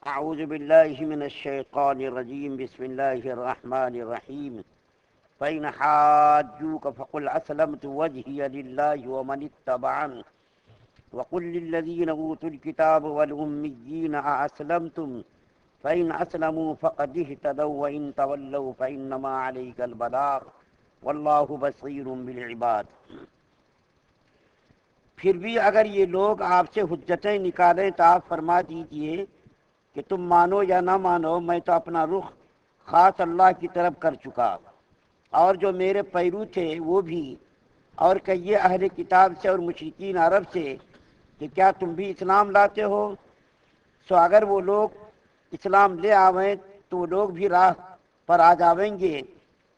اعوذ باللہ من الشیطان الرجیم بسم اللہ الرحمن الرحیم فإن حاجوك فقل أسلمت وجهي لله ومن اتبعني وقل للذين أوتوا الكتاب والأميين أأسلمتم فإن أسلموا فقد اهتدوا وإن تولوا فإنما عليك البلاغ والله بصير بالعباد۔ پھر بھی اگر یہ لوگ آپ سے حجتیں نکالیں تو آپ فرما دیجئے کہ تم مانو یا نہ مانو، میں تو اپنا رخ خاص اللہ کی طرف کر چکا، اور جو میرے پیرو تھے وہ بھی، اور کہیے اہل کتاب سے اور مشرکین عرب سے کہ کیا تم بھی اسلام لاتے ہو؟ سو اگر وہ لوگ اسلام لے آویں تو وہ لوگ بھی راہ پر آ جاویں گے،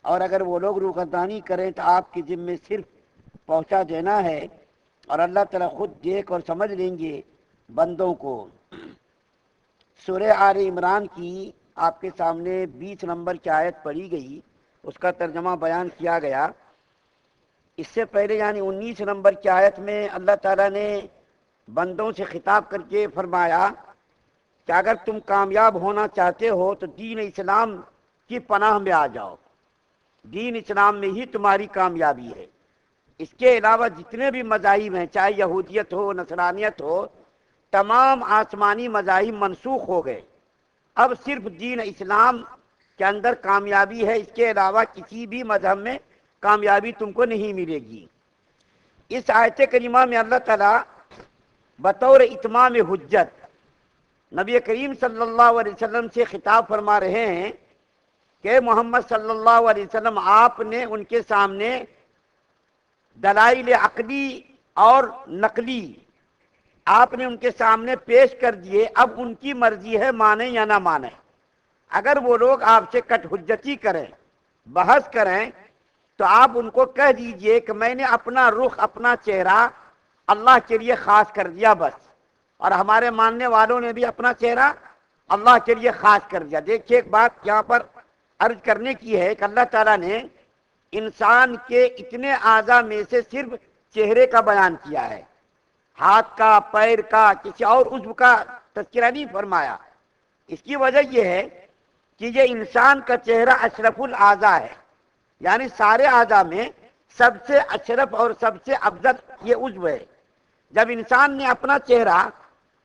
اور اگر وہ لوگ روگردانی کریں تو آپ کے ذمے صرف پہنچا دینا ہے، اور اللہ تعالیٰ خود دیکھ اور سمجھ لیں گے بندوں کو۔ سورہ آل عمران کی آپ کے سامنے 20 نمبر کی آیت پڑھی گئی، اس کا ترجمہ بیان کیا گیا۔ اس سے پہلے یعنی 19 نمبر کی آیت میں اللہ تعالیٰ نے بندوں سے خطاب کر کے فرمایا کہ اگر تم کامیاب ہونا چاہتے ہو تو دین اسلام کی پناہ میں آ جاؤ، دین اسلام میں ہی تمہاری کامیابی ہے۔ اس کے علاوہ جتنے بھی مذاہب ہیں، چاہے یہودیت ہو، نصرانیت ہو، تمام آسمانی مذاہب منسوخ ہو گئے، اب صرف دین اسلام کے اندر کامیابی ہے، اس کے علاوہ کسی بھی مذہب میں کامیابی تم کو نہیں ملے گی۔ اس آیت کریمہ میں اللہ تعالیٰ بطور اتمام حجت نبی کریم صلی اللہ علیہ وسلم سے خطاب فرما رہے ہیں کہ محمد صلی اللہ علیہ وسلم آپ نے ان کے سامنے دلائل عقلی اور نقلی آپ نے ان کے سامنے پیش کر دیے، اب ان کی مرضی ہے مانیں یا نہ مانیں۔ اگر وہ لوگ آپ سے کٹ حجتی کریں، بحث کریں، تو آپ ان کو کہہ دیجئے کہ میں نے اپنا رخ، اپنا چہرہ اللہ کے لیے خاص کر دیا بس، اور ہمارے ماننے والوں نے بھی اپنا چہرہ اللہ کے لیے خاص کر دیا۔ دیکھیے ایک بات یہاں پر عرض کرنے کی ہے کہ اللہ تعالیٰ نے انسان کے اتنے اعضاء میں سے صرف چہرے کا بیان کیا ہے، ہاتھ کا، پیر کا، کسی اور عضو کا تذکرہ نہیں فرمایا۔ اس کی وجہ یہ ہے کہ یہ انسان کا چہرہ اشرف الاعضاء ہے، یعنی سارے اعضاء میں سب سے اشرف اور سب سے افضل یہ عضو ہے۔ جب انسان نے اپنا چہرہ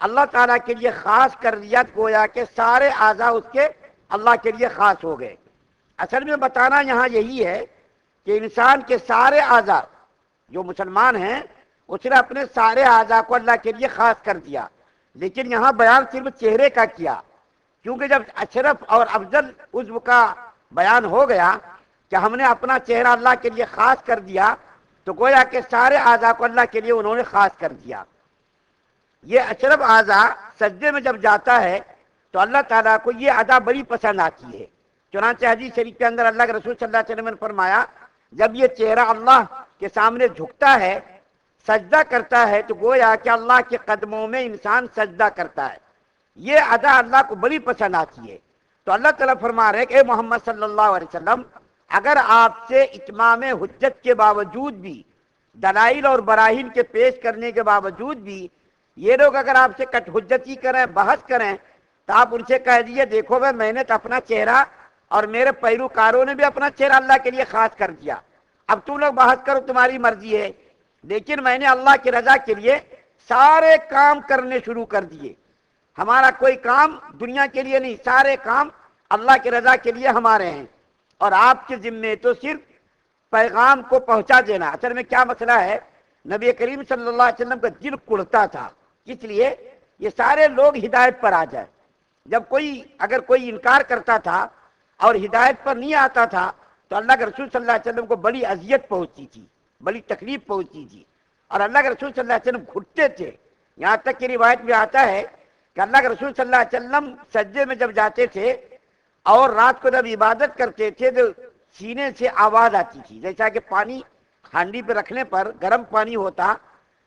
اللہ تعالیٰ کے لیے خاص کر دیا، گویا کہ سارے اعضاء اس کے اللہ کے لیے خاص ہو گئے۔ اصل میں بتانا یہاں یہی ہے کہ انسان کے سارے اعضاء، جو مسلمان ہیں اس نے اپنے سارے اعضاء کو اللہ کے لیے خاص کر دیا، لیکن یہاں بیان صرف چہرے کا کیا، کیونکہ جب اشرف اور افضل عضو کا بیان ہو گیا کہ ہم نے اپنا چہرہ اللہ کے لیے خاص کر دیا، تو گویا کہ سارے اعضاء کو اللہ کے لیے انہوں نے خاص کر دیا۔ یہ اشرف اعضاء سجدے میں جب جاتا ہے تو اللہ تعالیٰ کو یہ ادا بڑی پسند آتی ہے۔ چنانچہ حدیث شریف کے اندر اللہ کے رسول صلی اللہ علیہ وسلم نے فرمایا جب یہ چہرہ اللہ کے سامنے جھکتا ہے، سجدہ کرتا ہے، تو گویا کہ اللہ کے قدموں میں انسان سجدہ کرتا ہے۔ یہ ادا اللہ کو بڑی پسند آتی ہے۔ تو اللہ تعالیٰ فرما رہے کہ اے محمد صلی اللہ علیہ وسلم، اگر آپ سے اتمام حجت کے باوجود بھی، دلائل اور براہین کے پیش کرنے کے باوجود بھی یہ لوگ اگر آپ سے کٹ حجتی کریں، بحث کریں، تو آپ ان سے کہہ دیجئے دیکھو میں نے تو اپنا چہرہ اور میرے پیروکاروں نے بھی اپنا چہرہ اللہ کے لیے خاص کر دیا، اب تم لوگ بحث کرو، تمہاری مرضی ہے، لیکن میں نے اللہ کی رضا کے لیے سارے کام کرنے شروع کر دیے۔ ہمارا کوئی کام دنیا کے لیے نہیں، سارے کام اللہ کی رضا کے لیے ہمارے ہیں، اور آپ کے ذمے تو صرف پیغام کو پہنچا دینا۔ اصل میں کیا مسئلہ ہے، نبی کریم صلی اللہ علیہ وسلم کا دل کڑتا تھا، اس لیے یہ سارے لوگ ہدایت پر آ جائیں۔ جب اگر کوئی انکار کرتا تھا اور ہدایت پر نہیں آتا تھا تو اللہ کے رسول صلی اللہ علیہ وسلم کو بڑی اذیت پہنچتی تھی، بڑی تکلیف پہنچتی تھی، اور اللہ کے رسول صلی اللہ علیہ وسلم گھٹتے تھے۔ یہاں تک کہ روایت میں آتا ہے کہ اللہ کے رسول صلی اللہ علیہ وسلم سجدے میں جب جاتے تھے اور رات کو جب عبادت کرتے تھے تو سینے سے آواز آتی تھی، جیسا کہ پانی ہانڈی پہ رکھنے پر گرم پانی ہوتا،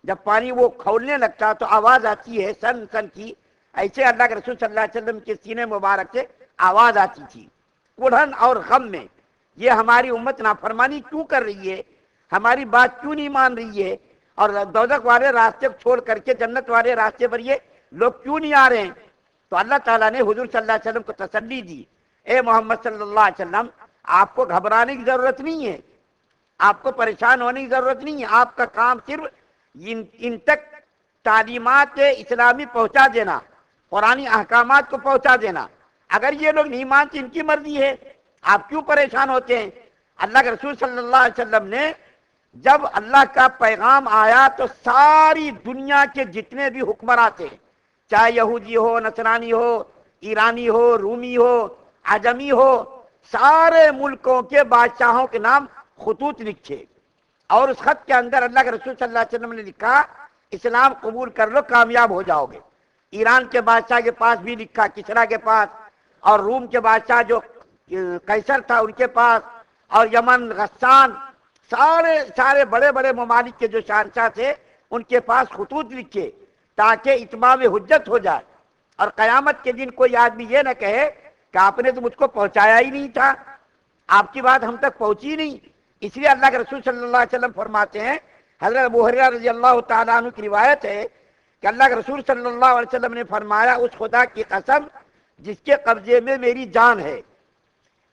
جب پانی وہ کھولنے لگتا تو آواز آتی ہے سن سن کی، ایسے اللہ کے رسول صلی اللہ علیہ وسلم کے سینے مبارک سے آواز آتی تھی، کڑھن اور غم میں۔ یہ ہماری امت نافرمانی کیوں کر رہی ہے، ہماری بات کیوں نہیں مان رہی ہے، اور دوزخ والے راستے چھوڑ کر کے جنت والے راستے پر یہ لوگ کیوں نہیں آ رہے ہیں؟ تو اللہ تعالیٰ نے حضور صلی اللہ علیہ وسلم کو تسلی دی، اے محمد صلی اللہ علیہ وسلم آپ کو گھبرانے کی ضرورت نہیں ہے، آپ کو پریشان ہونے کی ضرورت نہیں ہے، آپ کا کام صرف ان تک تعلیمات اسلامی پہنچا دینا، قرآنی احکامات کو پہنچا دینا۔ اگر یہ لوگ نہیں مانتے، ان کی مرضی ہے، آپ کیوں پریشان ہوتے ہیں؟ اللہ کے رسول صلی اللہ علیہ وسلم نے جب اللہ کا پیغام آیا تو ساری دنیا کے جتنے بھی حکمراں تھے، چاہے یہودی ہو، نصرانی ہو، ایرانی ہو، رومی ہو، عجمی ہو، سارے ملکوں کے بادشاہوں کے نام خطوط لکھے، اور اس خط کے اندر اللہ کے رسول صلی اللہ علیہ وسلم نے لکھا اسلام قبول کر لو کامیاب ہو جاؤ گے۔ ایران کے بادشاہ کے پاس بھی لکھا، کسرا کے پاس، اور روم کے بادشاہ جو قیصر تھا ان کے پاس، اور یمن، غسان، سارے بڑے بڑے ممالک کے جو شہنشاہ تھے ان کے پاس خطوط لکھے تاکہ اتمام حجت ہو جائے، اور قیامت کے دن کوئی آدمی یہ نہ کہے کہ آپ نے تو مجھ کو پہنچایا ہی نہیں تھا، آپ کی بات ہم تک پہنچی نہیں۔ اس لیے اللہ کے رسول صلی اللہ علیہ وسلم فرماتے ہیں، حضرت ابو ہریرہ رضی اللہ تعالیٰ عنہ کی روایت ہے کہ اللہ کے رسول صلی اللہ علیہ وسلم نے فرمایا، اس خدا کی قسم جس کے قبضے میں میری جان ہے،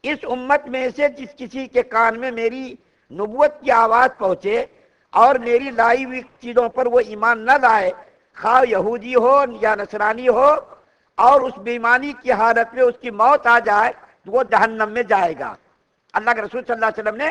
اس امت میں سے جس کسی کے کان میں میری نبوت کی آواز پہنچے اور میری لائی ہوئی چیزوں پر وہ ایمان نہ لائے، خواہ یہودی ہو یا نصرانی ہو، اور اس بیماری کی حالت میں اس کی موت آ جائے تو وہ جہنم میں جائے گا۔ اللہ کے رسول صلی اللہ علیہ وسلم نے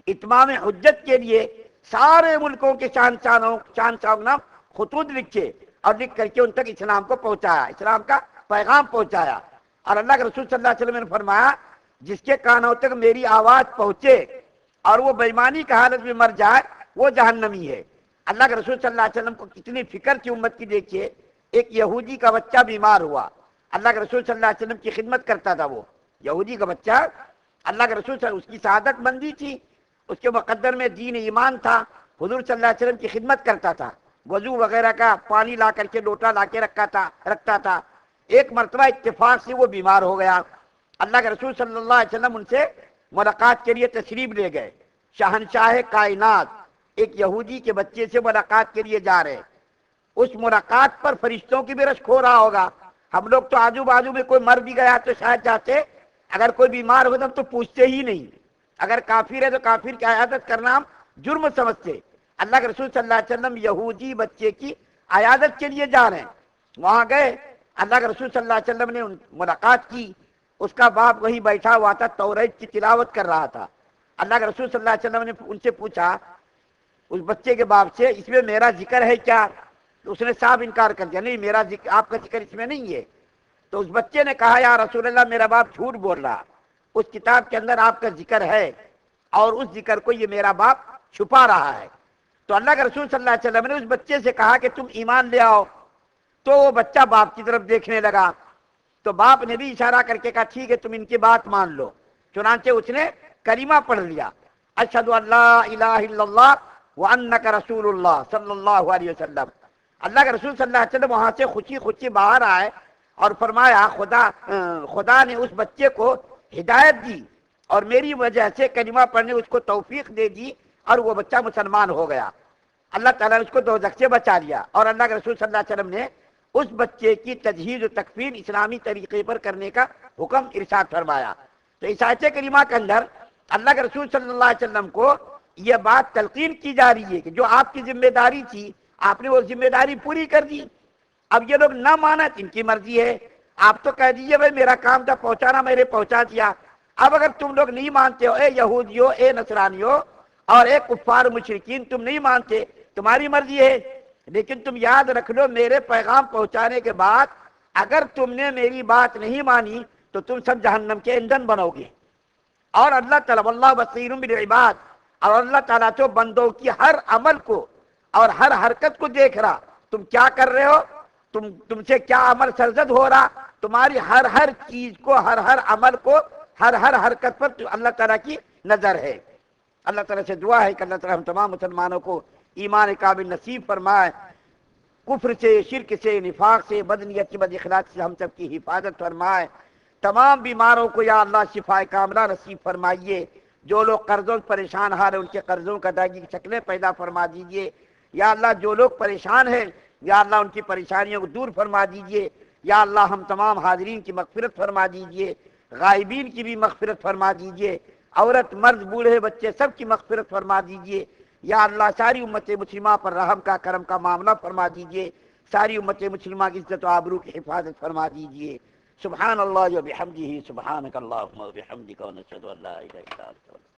اتمام حجت کے لیے سارے ملکوں کے شہنشاہوں نام خطوط لکھے اور لکھ کر کے ان تک اسلام کو پہنچایا، اسلام کا پیغام پہنچایا۔ اور اللہ کے رسول صلی اللہ علیہ وسلم نے فرمایا، جس کے کانوں تک میری آواز پہنچے اور وہ بےایمانی کی حالت میں مر جائے وہ جہنمی ہے۔ اللہ کے رسول صلی اللہ علیہ وسلم کو کتنی فکر تھی امت کی، دیکھیے ایک یہودی کا بچہ بیمار ہوا، اللہ کے رسول صلی اللہ علیہ وسلم کی خدمت کرتا تھا، وہ یہودی کا بچہ اللہ کے رسول صلی اللہ علیہ وسلم، اس کی سعادت مندی تھی، اس کے مقدر میں دین ایمان تھا، حضور صلی اللہ علیہ وسلم کی خدمت کرتا تھا، وضو وغیرہ کا پانی لا کر کے لوٹا لا کے رکھتا تھا۔ ایک مرتبہ اتفاق سے وہ بیمار ہو گیا، اللہ کے رسول صلی اللہ علیہ وسلم ان سے ملاقات کے لیے تشریف لے گئے۔ شہنشاہ کائنات ایک یہودی کے بچے سے ملاقات کے لیے جا رہے، اس ملاقات پر فرشتوں کی بھی رشک ہو رہا ہوگا۔ ہم لوگ تو آجو بازو میں کوئی مر بھی گیا تو شاید جاتے، اگر کوئی بیمار ہوتا تو پوچھتے ہی نہیں، اگر کافر ہے تو کافر کی عیادت کرنا ہم جرم سمجھتے۔ اللہ کے رسول صلی اللہ علیہ وسلم یہودی بچے کی عیادت کے لیے جا رہے ہیں، وہاں گئے، اللہ کے رسول صلی اللہ علیہ وسلم نے ملاقات کی، اس کا باپ وہیں بیٹھا ہوا تھا، توریت کی تلاوت کر رہا تھا۔ اللہ کے رسول صلی اللہ علیہ وسلم نے ان سے پوچھا، اس بچے کے باپ سے، اس میں میرا ذکر ہے کیا؟ تو اس نے صاف انکار کر دیا، نہیں میرا ذکر، آپ کا ذکر اس میں نہیں ہے۔ تو اس بچے نے کہا، یا رسول اللہ میرا باپ جھوٹ بول رہا، اس کتاب کے اندر آپ کا ذکر ہے اور اس ذکر کو یہ میرا باپ چھپا رہا ہے۔ تو اللہ کے رسول صلی اللہ علیہ وسلم نے اس بچے سے کہا کہ تم ایمان لے آؤ، تو وہ بچہ باپ کی طرف دیکھنے لگا، تو باپ نے بھی اشارہ کر کے کہا ٹھیک ہے تم ان کی بات مان لو، چنانچہ اس نے کلمہ پڑھ لیا، اشہد ان لا الہ الا اللہ وانک رسول اللہ صلی اللہ علیہ وسلم۔ اللہ کے رسول صلی اللہ علیہ وسلم وہاں سے خوشی خوشی باہر آئے اور فرمایا، خدا نے اس بچے کو ہدایت دی اور میری وجہ سے کلمہ پڑھنے اس کو توفیق دے دی اور وہ بچہ مسلمان ہو گیا، اللہ تعالیٰ نے اس کو دوزخ سے بچا لیا۔ اور اللہ کے رسول صلی اللہ علیہ وسلم نے اس بچے کی تجہیز و تکفین اسلامی طریقے پر کرنے کا حکم ارشاد فرمایا۔ تو اس آیت کریمہ کے اندر اللہ کے رسول صلی اللہ علیہ وسلم کو یہ بات تلقین کی جا رہی ہے کہ جو آپ کی ذمہ داری تھی آپ نے وہ ذمہ داری پوری کر دی۔ اب یہ لوگ نہ مانا، ان کی مرضی ہے، آپ تو کہہ دیجیے بھائی میرا کام تھا پہنچانا، میں نے پہنچا دیا۔ اب اگر تم لوگ نہیں مانتے ہو، اے یہودیو، اے نصرانیو اور اے کفار مشرکین، تم نہیں مانتے، تمہاری مرضی ہے، لیکن تم یاد رکھ لو میرے پیغام پہنچانے کے بعد اگر تم نے میری بات نہیں مانی تو تم سب جہنم کے ایندھن بنو گے۔ اور اللہ تعالیٰ واللہ بصیر بالعباد، اور اللہ تعالیٰ تو بندوں کی ہر عمل کو اور ہر حرکت کو دیکھ رہا، تم کیا کر رہے ہو، تم سے کیا عمل سرزد ہو رہا، تمہاری ہر چیز کو، ہر عمل کو، ہر حرکت پر اللہ تعالیٰ کی نظر ہے۔ اللہ تعالیٰ سے دعا ہے کہ اللہ تعالیٰ ہم تمام مسلمانوں کو ایمان کامل نصیب فرمائے، کفر سے، شرک سے، نفاق سے، بدنیت بد اخلاق سے ہم سب کی حفاظت فرمائے۔ تمام بیماروں کو یا اللہ شفا کاملہ نصیب فرمائیے، جو لوگ قرضوں سے پریشان حال ہیں ان کے قرضوں کا ادائیگی کی شکلیں پیدا فرما دیجیے۔ یا اللہ جو لوگ پریشان ہیں یا اللہ ان کی پریشانیوں کو دور فرما دیجئے، یا اللہ ہم تمام حاضرین کی مغفرت فرما دیجئے، غائبین کی بھی مغفرت فرما دیجئے، عورت مرد بوڑھے بچے سب کی مغفرت فرما دیجئے، یا اللہ ساری امت مسلمہ پر رحم کا کرم کا معاملہ فرما دیجئے، ساری امت مسلمہ کی عزت و آبرو کی حفاظت فرما دیجئے۔ سبحان اللہ و بحمدہ، سبحانک اللہم و بحمدک، و نشہد ان لا الہ الا انت۔